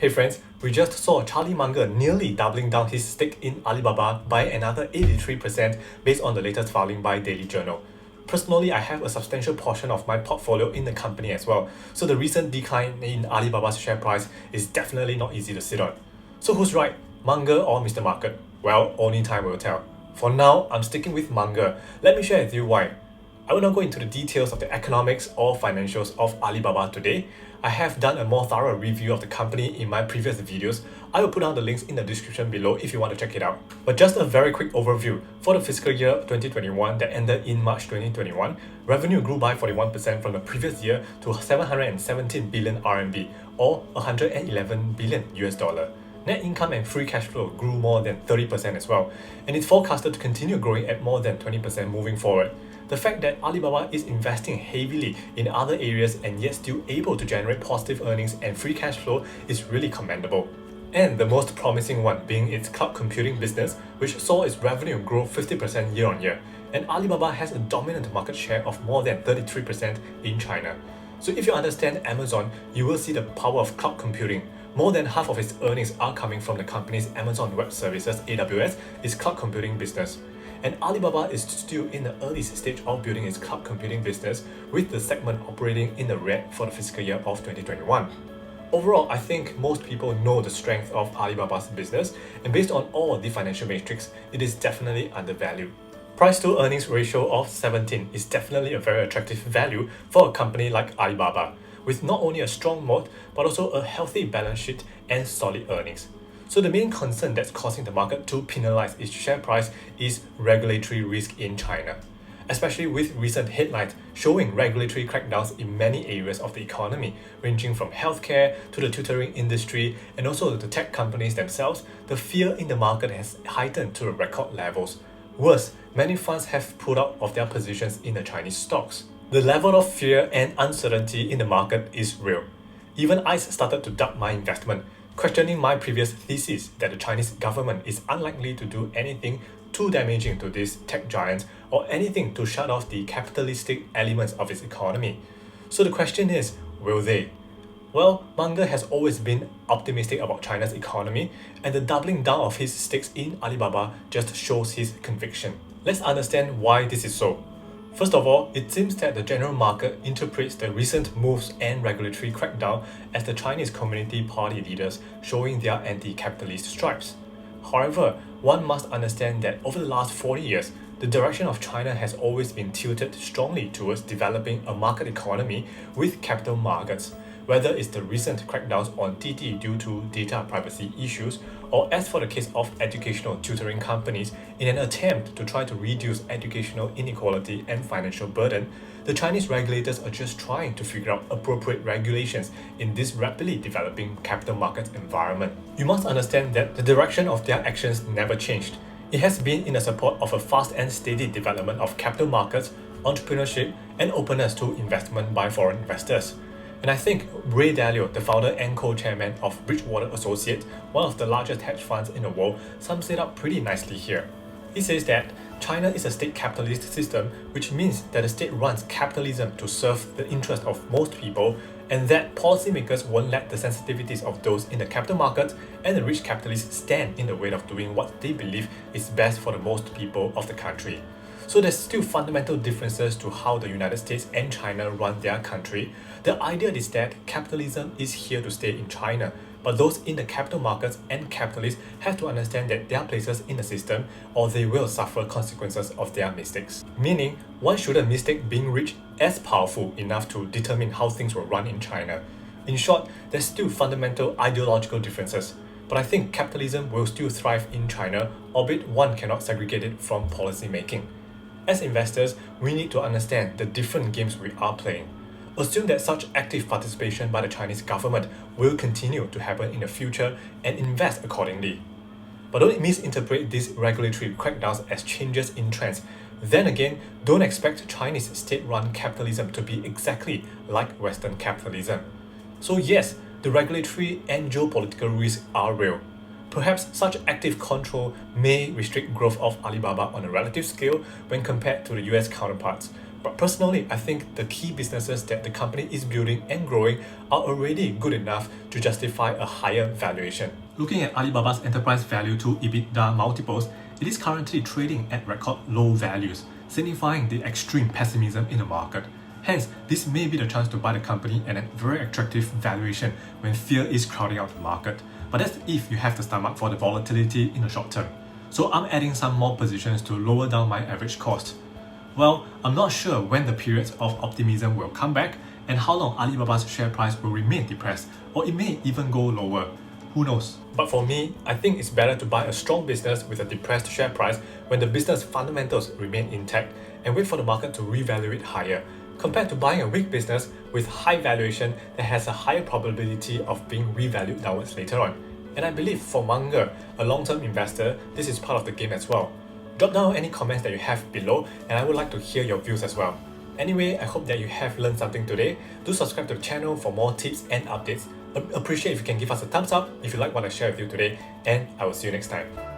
Hey friends, we just saw Charlie Munger nearly doubling down his stake in Alibaba by another 83% based on the latest filing by Daily Journal. Personally, I have a substantial portion of my portfolio in the company as well, so the recent decline in Alibaba's share price is definitely not easy to sit on. So who's right, Munger or Mr. Market? Well, only time will tell. For now, I'm sticking with Munger. Let me share with you why. I will not go into the details of the economics or financials of Alibaba today. I have done a more thorough review of the company in my previous videos. I will put down the links in the description below if you want to check it out. But just a very quick overview. For the fiscal year 2021 that ended in March 2021, revenue grew by 41% from the previous year to 717 billion RMB or 111 billion US dollar. Net income and free cash flow grew more than 30% as well, and it's forecasted to continue growing at more than 20% moving forward. The fact that Alibaba is investing heavily in other areas and yet still able to generate positive earnings and free cash flow is really commendable. And the most promising one being its cloud computing business, which saw its revenue grow 50% year on year, and Alibaba has a dominant market share of more than 33% in China. So if you understand Amazon, you will see the power of cloud computing. More than half of its earnings are coming from the company's Amazon Web Services (AWS), its cloud computing business. And Alibaba is still in the early stage of building its cloud computing business, with the segment operating in the red for the fiscal year of 2021. Overall, I think most people know the strength of Alibaba's business, and based on all the financial metrics, it is definitely undervalued. Price to earnings ratio of 17 is definitely a very attractive value for a company like Alibaba, with not only a strong moat, but also a healthy balance sheet and solid earnings. So the main concern that's causing the market to penalize its share price is regulatory risk in China, especially with recent headlines showing regulatory crackdowns in many areas of the economy, ranging from healthcare to the tutoring industry and also the tech companies themselves. The fear in the market has heightened to record levels. Worse, many funds have pulled out of their positions in the Chinese stocks. The level of fear and uncertainty in the market is real. Even I started to doubt my investment, questioning my previous thesis that the Chinese government is unlikely to do anything too damaging to these tech giants or anything to shut off the capitalistic elements of its economy. So the question is, will they? Well, Munger has always been optimistic about China's economy, and the doubling down of his stakes in Alibaba just shows his conviction. Let's understand why this is so. First of all, it seems that the general market interprets the recent moves and regulatory crackdown as the Chinese Communist Party leaders showing their anti-capitalist stripes. However, one must understand that over the last 40 years, the direction of China has always been tilted strongly towards developing a market economy with capital markets, whether it's the recent crackdowns on TT due to data privacy issues, or as for the case of educational tutoring companies in an attempt to try to reduce educational inequality and financial burden, the Chinese regulators are just trying to figure out appropriate regulations in this rapidly developing capital market environment. You must understand that the direction of their actions never changed. It has been in the support of a fast and steady development of capital markets, entrepreneurship, and openness to investment by foreign investors. And I think Ray Dalio, the founder and co-chairman of Bridgewater Associates, one of the largest hedge funds in the world, sums it up pretty nicely here. He says that China is a state capitalist system, which means that the state runs capitalism to serve the interest of most people, and that policymakers won't let the sensitivities of those in the capital markets and the rich capitalists stand in the way of doing what they believe is best for the most people of the country. So there's still fundamental differences to how the United States and China run their country. The idea is that capitalism is here to stay in China, but those in the capital markets and capitalists have to understand that they are places in the system or they will suffer consequences of their mistakes. Meaning, why should a mistake being rich as powerful enough to determine how things will run in China? In short, there's still fundamental ideological differences. But I think capitalism will still thrive in China, albeit one cannot segregate it from policy making. As investors, we need to understand the different games we are playing. Assume that such active participation by the Chinese government will continue to happen in the future and invest accordingly. But don't misinterpret these regulatory crackdowns as changes in trends. Then again, don't expect Chinese state-run capitalism to be exactly like Western capitalism. So yes, the regulatory and geopolitical risks are real. Perhaps such active control may restrict growth of Alibaba on a relative scale when compared to the US counterparts, But personally, I think the key businesses that the company is building and growing are already good enough to justify a higher valuation. Looking at Alibaba's enterprise value to EBITDA multiples, it is currently trading at record low values, signifying the extreme pessimism in the market. Hence, this may be the chance to buy the company at a very attractive valuation when fear is crowding out the market. But that's if you have the stomach for the volatility in the short term. So I'm adding some more positions to lower down my average cost. Well, I'm not sure when the periods of optimism will come back and how long Alibaba's share price will remain depressed, or it may even go lower. Who knows? But for me, I think it's better to buy a strong business with a depressed share price when the business fundamentals remain intact and wait for the market to revalue higher, compared to buying a weak business with high valuation that has a higher probability of being revalued downwards later on. And I believe for Munger, a long-term investor, this is part of the game as well. Drop down any comments that you have below and I would like to hear your views as well. Anyway, I hope that you have learned something today. Do subscribe to the channel for more tips and updates. Appreciate if you can give us a thumbs up if you like what I share with you today, and I will see you next time.